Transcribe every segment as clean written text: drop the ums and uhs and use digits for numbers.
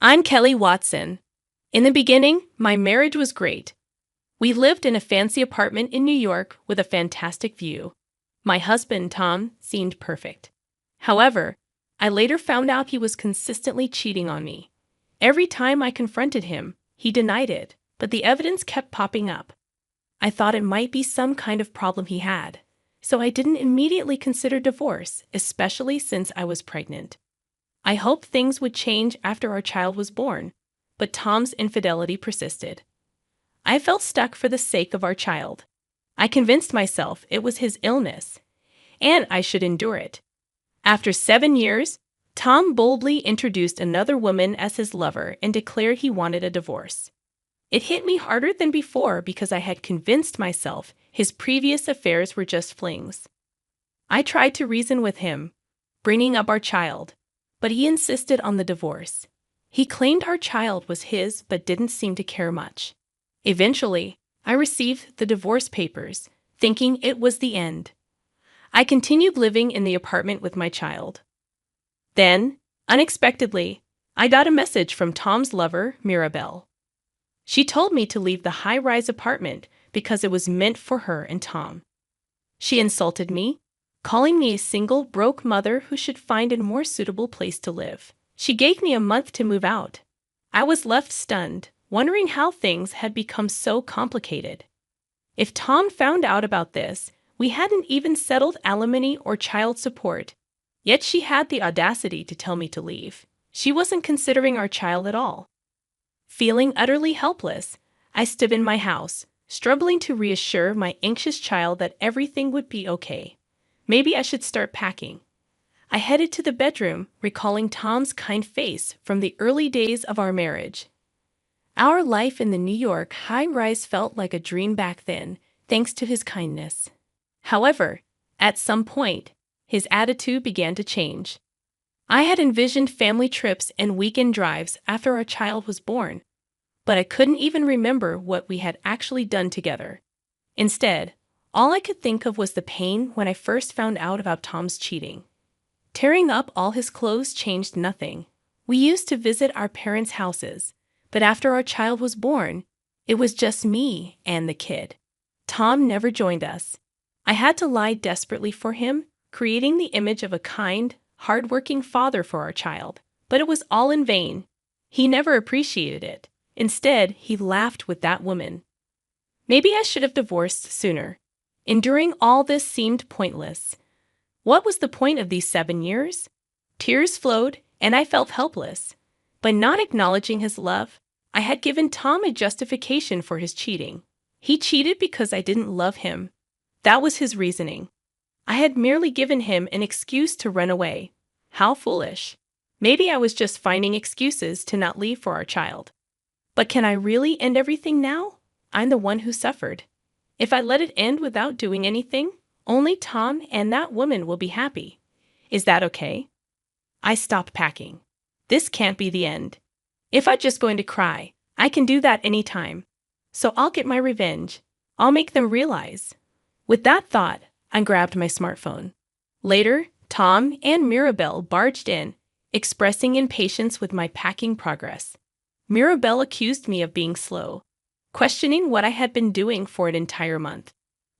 I'm Kelly Watson. In the beginning, my marriage was great. We lived in a fancy apartment in New York with a fantastic view. My husband, Tom, seemed perfect. However, I later found out he was consistently cheating on me. Every time I confronted him, he denied it, but the evidence kept popping up. I thought it might be some kind of problem he had, so I didn't immediately consider divorce, especially since I was pregnant. I hoped things would change after our child was born, but Tom's infidelity persisted. I felt stuck for the sake of our child. I convinced myself it was his illness, and I should endure it. After 7 years, Tom boldly introduced another woman as his lover and declared he wanted a divorce. It hit me harder than before because I had convinced myself his previous affairs were just flings. I tried to reason with him, bringing up our child, but he insisted on the divorce. He claimed our child was his but didn't seem to care much. Eventually, I received the divorce papers, thinking it was the end. I continued living in the apartment with my child. Then, unexpectedly, I got a message from Tom's lover, Mirabelle. She told me to leave the high-rise apartment because it was meant for her and Tom. She insulted me, calling me a single, broke mother who should find a more suitable place to live. She gave me a month to move out. I was left stunned, wondering how things had become so complicated. If Tom found out about this, we hadn't even settled alimony or child support. Yet she had the audacity to tell me to leave. She wasn't considering our child at all. Feeling utterly helpless, I stood in my house, struggling to reassure my anxious child that everything would be okay. Maybe I should start packing. I headed to the bedroom, recalling Tom's kind face from the early days of our marriage. Our life in the New York high-rise felt like a dream back then, thanks to his kindness. However, at some point, his attitude began to change. I had envisioned family trips and weekend drives after our child was born, but I couldn't even remember what we had actually done together. Instead, all I could think of was the pain when I first found out about Tom's cheating. Tearing up all his clothes changed nothing. We used to visit our parents' houses, but after our child was born, it was just me and the kid. Tom never joined us. I had to lie desperately for him, creating the image of a kind, hard-working father for our child. But it was all in vain. He never appreciated it. Instead, he laughed with that woman. Maybe I should have divorced sooner. Enduring all this seemed pointless. What was the point of these 7 years? Tears flowed, and I felt helpless. By not acknowledging his love, I had given Tom a justification for his cheating. He cheated because I didn't love him. That was his reasoning. I had merely given him an excuse to run away. How foolish. Maybe I was just finding excuses to not leave for our child. But can I really end everything now? I'm the one who suffered. If I let it end without doing anything, only Tom and that woman will be happy. Is that okay? I stopped packing. This can't be the end. If I'm just going to cry, I can do that anytime. So I'll get my revenge. I'll make them realize. With that thought, I grabbed my smartphone. Later, Tom and Mirabelle barged in, expressing impatience with my packing progress. Mirabelle accused me of being slow, questioning what I had been doing for an entire month.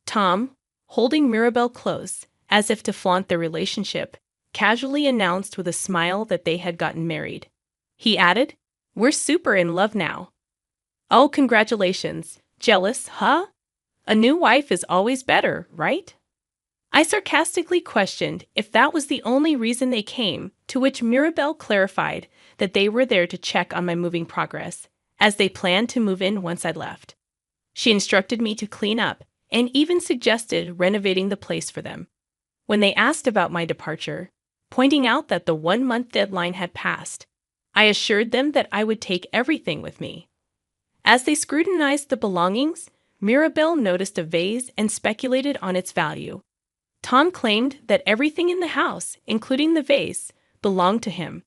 Tom, holding Mirabelle close, as if to flaunt their relationship, casually announced with a smile that they had gotten married. He added, "We're super in love now." Oh, congratulations. Jealous, huh? A new wife is always better, right? I sarcastically questioned if that was the only reason they came, to which Mirabelle clarified that they were there to check on my moving progress, as they planned to move in once I'd left. She instructed me to clean up and even suggested renovating the place for them. When they asked about my departure, pointing out that the 1-month deadline had passed, I assured them that I would take everything with me. As they scrutinized the belongings, Mirabelle noticed a vase and speculated on its value. Tom claimed that everything in the house, including the vase, belonged to him.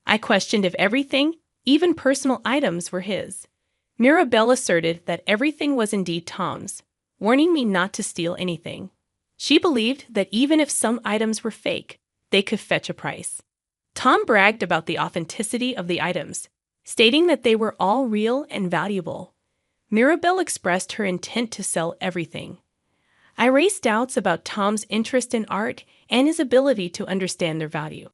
I questioned if everything, even personal items, were his. Mirabelle asserted that everything was indeed Tom's, warning me not to steal anything. She believed that even if some items were fake, they could fetch a price. Tom bragged about the authenticity of the items, stating that they were all real and valuable. Mirabelle expressed her intent to sell everything. I raised doubts about Tom's interest in art and his ability to understand their value.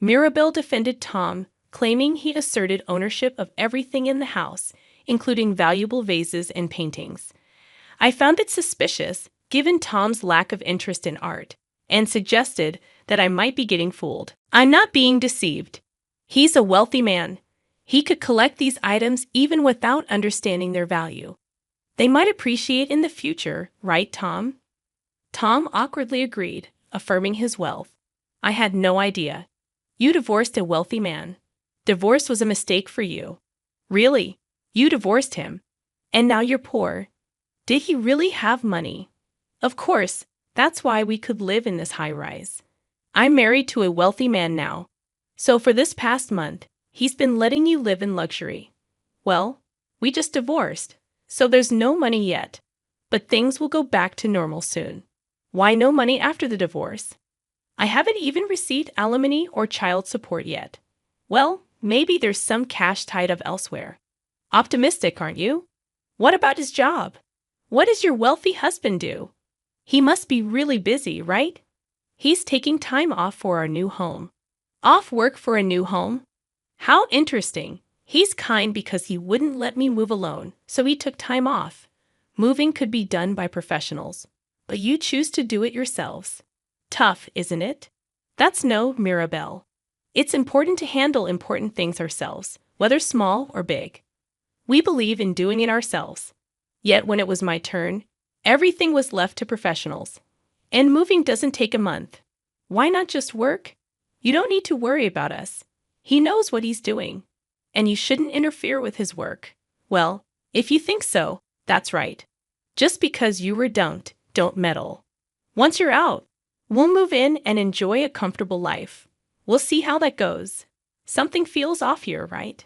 Mirabelle defended Tom, claiming he asserted ownership of everything in the house, including valuable vases and paintings. I found it suspicious, given Tom's lack of interest in art, and suggested that I might be getting fooled. I'm not being deceived. He's a wealthy man. He could collect these items even without understanding their value. They might appreciate in the future, right, Tom? Tom awkwardly agreed, affirming his wealth. I had no idea. You divorced a wealthy man. Divorce was a mistake for you. Really? You divorced him. And now you're poor. Did he really have money? Of course, that's why we could live in this high-rise. I'm married to a wealthy man now. So for this past month, he's been letting you live in luxury. Well, we just divorced, so there's no money yet. But things will go back to normal soon. Why no money after the divorce? I haven't even received alimony or child support yet. Well, maybe there's some cash tied up elsewhere. Optimistic, aren't you? What about his job? What does your wealthy husband do? He must be really busy, right? He's taking time off for our new home. Off work for a new home? How interesting. He's kind because he wouldn't let me move alone, so he took time off. Moving could be done by professionals, but you choose to do it yourselves. Tough, isn't it? That's no, Mirabelle. It's important to handle important things ourselves, whether small or big. We believe in doing it ourselves. Yet when it was my turn, everything was left to professionals. And moving doesn't take a month. Why not just work? You don't need to worry about us. He knows what he's doing. And you shouldn't interfere with his work. Well, if you think so, that's right. Just because you were don't meddle. Once you're out, we'll move in and enjoy a comfortable life. We'll see how that goes. Something feels off here, right?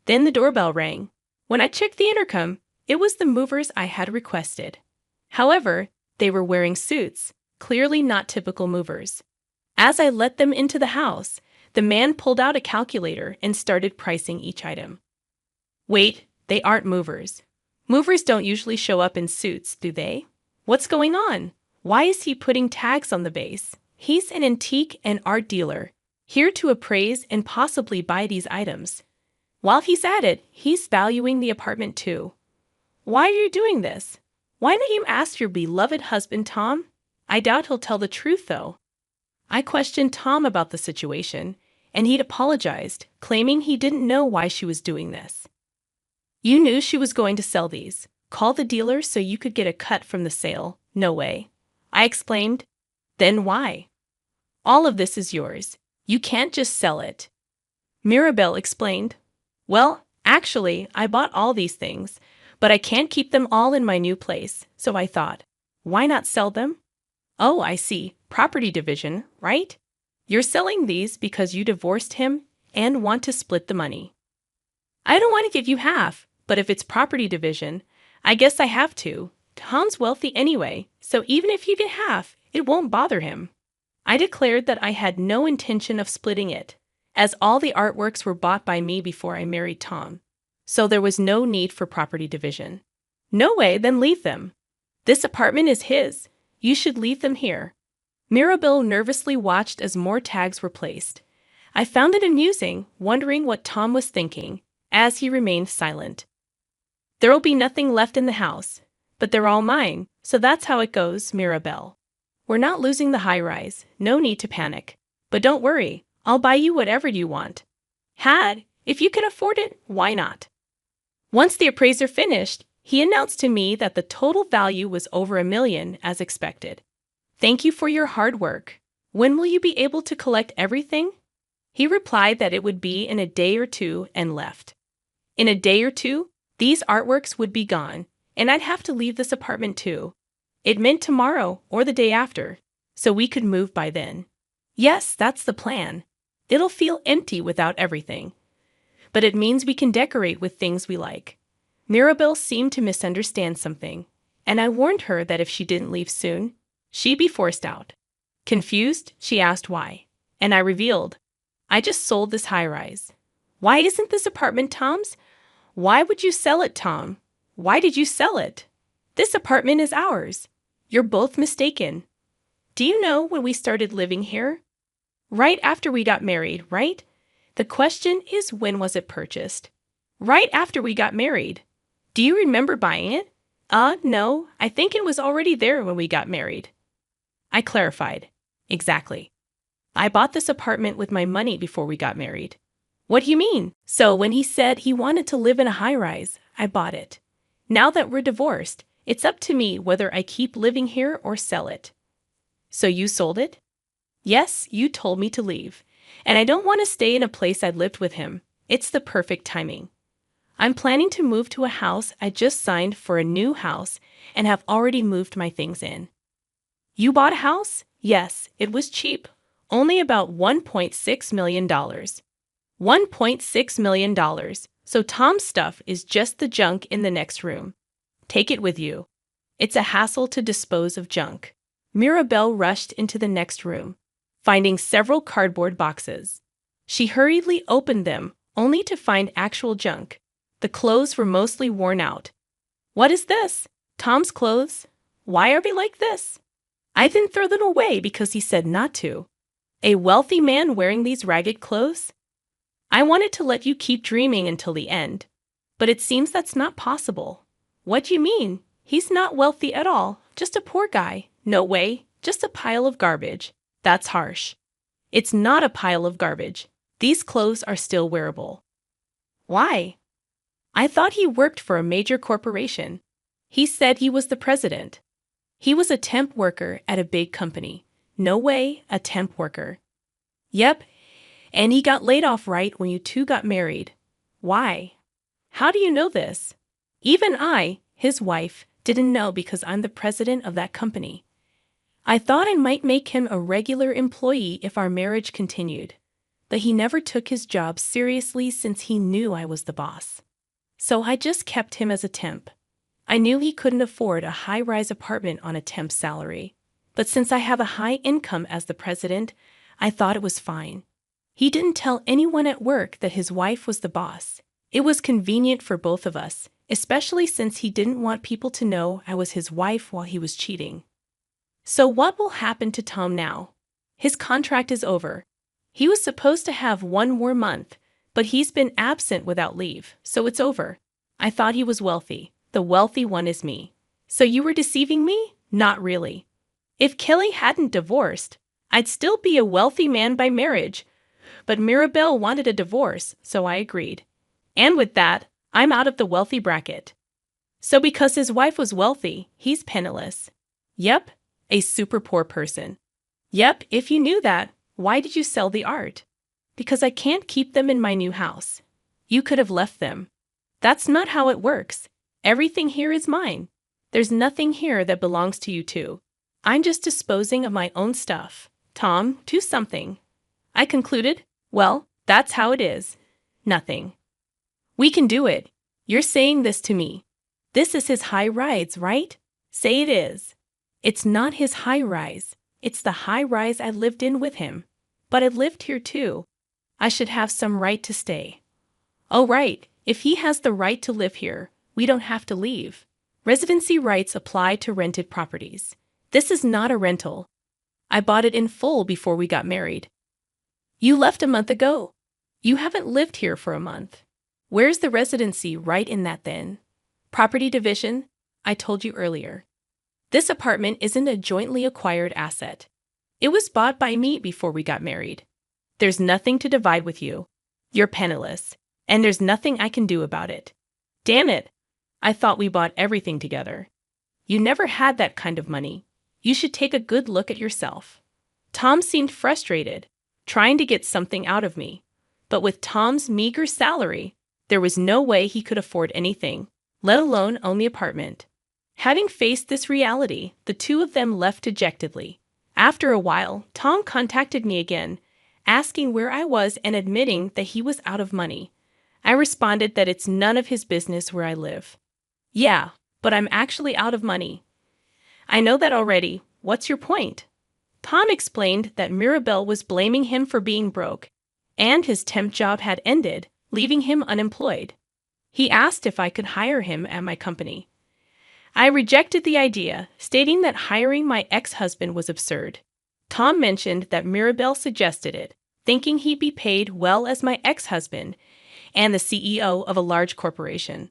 Then the doorbell rang. When I checked the intercom, it was the movers I had requested. However, they were wearing suits, clearly not typical movers. As I let them into the house, the man pulled out a calculator and started pricing each item. Wait, they aren't movers. Movers don't usually show up in suits, do they? What's going on? Why is he putting tags on the base? He's an antique and art dealer, here to appraise and possibly buy these items. While he's at it, he's valuing the apartment too. Why are you doing this? Why don't you ask your beloved husband, Tom? I doubt he'll tell the truth, though. I questioned Tom about the situation, and he'd apologized, claiming he didn't know why she was doing this. You knew she was going to sell these. Call the dealer so you could get a cut from the sale. No way. I exclaimed. Then why? All of this is yours. You can't just sell it. Mirabelle explained. Well, actually, I bought all these things, but I can't keep them all in my new place, so I thought, why not sell them? Oh, I see. Property division, right? You're selling these because you divorced him and want to split the money. I don't want to give you half, but if it's property division, I guess I have to. Tom's wealthy anyway, so even if you get half, it won't bother him. I declared that I had no intention of splitting it, as all the artworks were bought by me before I married Tom, so there was no need for property division. No way, then leave them. This apartment is his. You should leave them here. Mirabelle nervously watched as more tags were placed. I found it amusing, wondering what Tom was thinking, as he remained silent. There'll be nothing left in the house, but they're all mine, so that's how it goes, Mirabelle. We're not losing the high-rise, no need to panic. But don't worry, I'll buy you whatever you want. If you can afford it, why not? Once the appraiser finished, he announced to me that the total value was over $1 million, as expected. Thank you for your hard work. When will you be able to collect everything? He replied that it would be in a day or two and left. In a day or two, these artworks would be gone, and I'd have to leave this apartment too. It meant tomorrow or the day after, so we could move by then. Yes, that's the plan. It'll feel empty without everything. But it means we can decorate with things we like. Mirabelle seemed to misunderstand something, and I warned her that if she didn't leave soon, she'd be forced out. Confused, she asked why, and I revealed, I just sold this high-rise. Why isn't this apartment Tom's? Why would you sell it, Tom? Why did you sell it? This apartment is ours. You're both mistaken. Do you know when we started living here? Right after we got married, right? The question is, when was it purchased? Right after we got married. Do you remember buying it? No, I think it was already there when we got married. I clarified. Exactly. I bought this apartment with my money before we got married. What do you mean? So when he said he wanted to live in a high-rise, I bought it. Now that we're divorced, it's up to me whether I keep living here or sell it. So you sold it? Yes, you told me to leave. And I don't want to stay in a place I lived with him. It's the perfect timing. I'm planning to move to a house I just signed for a new house and have already moved my things in. You bought a house? Yes, it was cheap. Only about $1.6 million. $1.6 million. So Tom's stuff is just the junk in the next room. Take it with you. It's a hassle to dispose of junk. Mirabelle rushed into the next room, finding several cardboard boxes. She hurriedly opened them, only to find actual junk. The clothes were mostly worn out. What is this? Tom's clothes? Why are they like this? I didn't throw them away because he said not to. A wealthy man wearing these ragged clothes? I wanted to let you keep dreaming until the end, but it seems that's not possible. What do you mean? He's not wealthy at all, just a poor guy. No way, just a pile of garbage. That's harsh. It's not a pile of garbage. These clothes are still wearable. Why? I thought he worked for a major corporation. He said he was the president. He was a temp worker at a big company. No way, a temp worker. Yep, and he got laid off right when you two got married. Why? How do you know this? Even I, his wife, didn't know because I'm the president of that company. I thought I might make him a regular employee if our marriage continued, but he never took his job seriously since he knew I was the boss. So I just kept him as a temp. I knew he couldn't afford a high-rise apartment on a temp salary, but since I have a high income as the president, I thought it was fine. He didn't tell anyone at work that his wife was the boss. It was convenient for both of us, especially since he didn't want people to know I was his wife while he was cheating. So what will happen to Tom now? His contract is over. He was supposed to have one more month, but he's been absent without leave, so it's over. I thought he was wealthy. The wealthy one is me. So you were deceiving me? Not really. If Kelly hadn't divorced, I'd still be a wealthy man by marriage. But Mirabelle wanted a divorce, so I agreed. And with that, I'm out of the wealthy bracket. So because his wife was wealthy, he's penniless. Yep, a super poor person. Yep, if you knew that, why did you sell the art? Because I can't keep them in my new house. You could have left them. That's not how it works. Everything here is mine. There's nothing here that belongs to you two. I'm just disposing of my own stuff. Tom, do something. I concluded, well, that's how it is. Nothing. We can do it. You're saying this to me. This is his high-rise, right? Say it is. It's not his high-rise. It's the high-rise I lived in with him. But I lived here too. I should have some right to stay. Oh, right. If he has the right to live here, we don't have to leave. Residency rights apply to rented properties. This is not a rental. I bought it in full before we got married. You left a month ago. You haven't lived here for a month. Where's the residency right in that then? Property division? I told you earlier. This apartment isn't a jointly acquired asset. It was bought by me before we got married. There's nothing to divide with you. You're penniless, and there's nothing I can do about it. Damn it! I thought we bought everything together. You never had that kind of money. You should take a good look at yourself. Tom seemed frustrated, trying to get something out of me. But with Tom's meager salary, there was no way he could afford anything, let alone own the apartment. Having faced this reality, the two of them left dejectedly. After a while, Tom contacted me again, asking where I was and admitting that he was out of money. I responded that it's none of his business where I live. Yeah, but I'm actually out of money. I know that already. What's your point? Tom explained that Mirabelle was blaming him for being broke, and his temp job had ended, leaving him unemployed. He asked if I could hire him at my company. I rejected the idea, stating that hiring my ex-husband was absurd. Tom mentioned that Mirabelle suggested it, thinking he'd be paid well as my ex-husband and the CEO of a large corporation.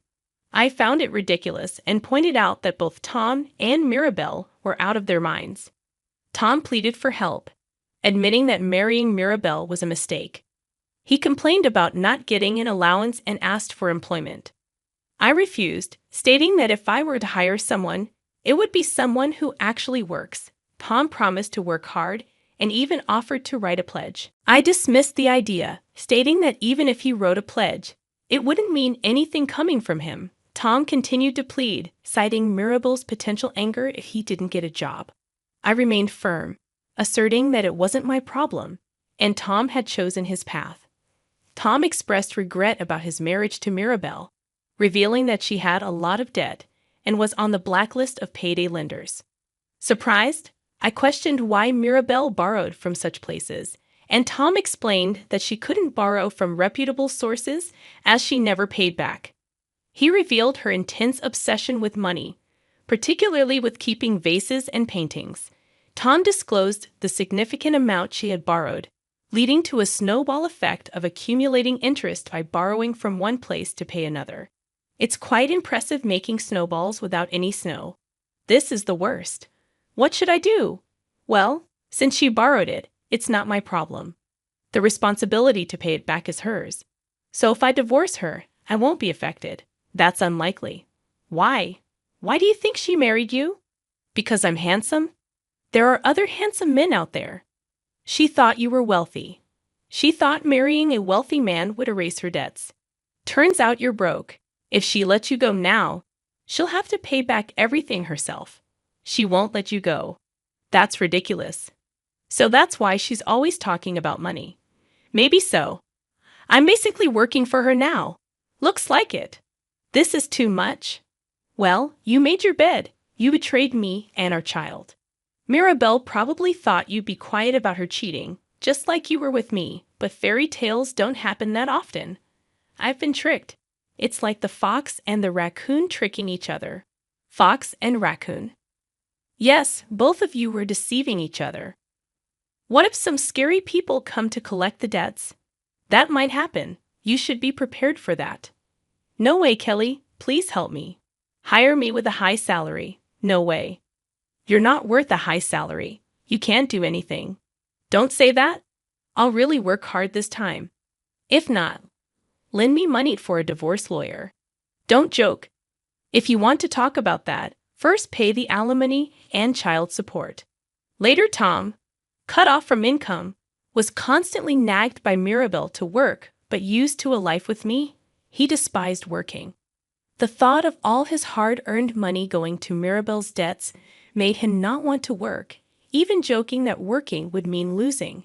I found it ridiculous and pointed out that both Tom and Mirabelle were out of their minds. Tom pleaded for help, admitting that marrying Mirabelle was a mistake. He complained about not getting an allowance and asked for employment. I refused, stating that if I were to hire someone, it would be someone who actually works. Tom promised to work hard and even offered to write a pledge. I dismissed the idea, stating that even if he wrote a pledge, it wouldn't mean anything coming from him. Tom continued to plead, citing Mirabelle's potential anger if he didn't get a job. I remained firm, asserting that it wasn't my problem, and Tom had chosen his path. Tom expressed regret about his marriage to Mirabelle, revealing that she had a lot of debt and was on the blacklist of payday lenders. Surprised, I questioned why Mirabelle borrowed from such places, and Tom explained that she couldn't borrow from reputable sources as she never paid back. He revealed her intense obsession with money, particularly with keeping vases and paintings. Tom disclosed the significant amount she had borrowed, leading to a snowball effect of accumulating interest by borrowing from one place to pay another. It's quite impressive making snowballs without any snow. This is the worst. What should I do? Well, since she borrowed it, it's not my problem. The responsibility to pay it back is hers. So if I divorce her, I won't be affected. That's unlikely. Why? Why do you think she married you? Because I'm handsome? There are other handsome men out there. She thought you were wealthy. She thought marrying a wealthy man would erase her debts. Turns out you're broke. If she lets you go now, she'll have to pay back everything herself. She won't let you go. That's ridiculous. So that's why she's always talking about money. Maybe so. I'm basically working for her now. Looks like it. This is too much. Well, you made your bed. You betrayed me and our child. Mirabelle probably thought you'd be quiet about her cheating, just like you were with me, but fairy tales don't happen that often. I've been tricked. It's like the fox and the raccoon tricking each other. Fox and raccoon. Yes, both of you were deceiving each other. What if some scary people come to collect the debts? That might happen. You should be prepared for that. No way, Kelly. Please help me. Hire me with a high salary. No way. You're not worth a high salary. You can't do anything. Don't say that. I'll really work hard this time. If not, lend me money for a divorce lawyer. Don't joke. If you want to talk about that, first pay the alimony and child support. Later, Tom, cut off from income, was constantly nagged by Mirabelle to work, but used to a life with me. He despised working. The thought of all his hard-earned money going to Mirabelle's debts made him not want to work, even joking that working would mean losing.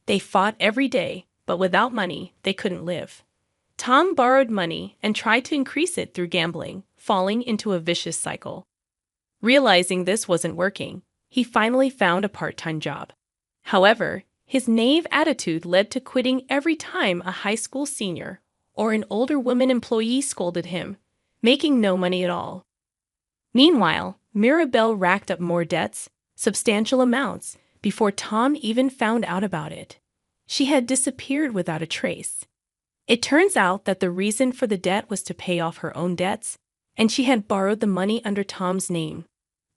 They fought every day, but without money, they couldn't live. Tom borrowed money and tried to increase it through gambling, falling into a vicious cycle. Realizing this wasn't working, he finally found a part-time job. However, his naive attitude led to quitting every time a high school senior or an older woman employee scolded him, making no money at all. Meanwhile, Mirabelle racked up more debts, substantial amounts, before Tom even found out about it. She had disappeared without a trace. It turns out that the reason for the debt was to pay off her own debts, and she had borrowed the money under Tom's name.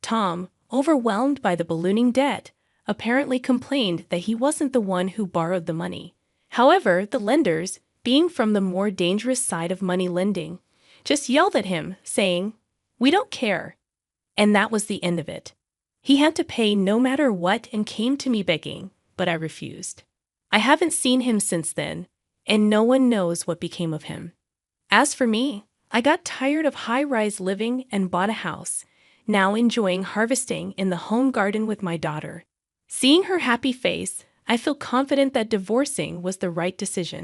Tom, overwhelmed by the ballooning debt, apparently complained that he wasn't the one who borrowed the money. However, the lenders, being from the more dangerous side of money lending, just yelled at him, saying, "We don't care." And that was the end of it. He had to pay no matter what and came to me begging, but I refused. I haven't seen him since then, and no one knows what became of him. As for me, I got tired of high-rise living and bought a house, now enjoying harvesting in the home garden with my daughter. Seeing her happy face, I feel confident that divorcing was the right decision.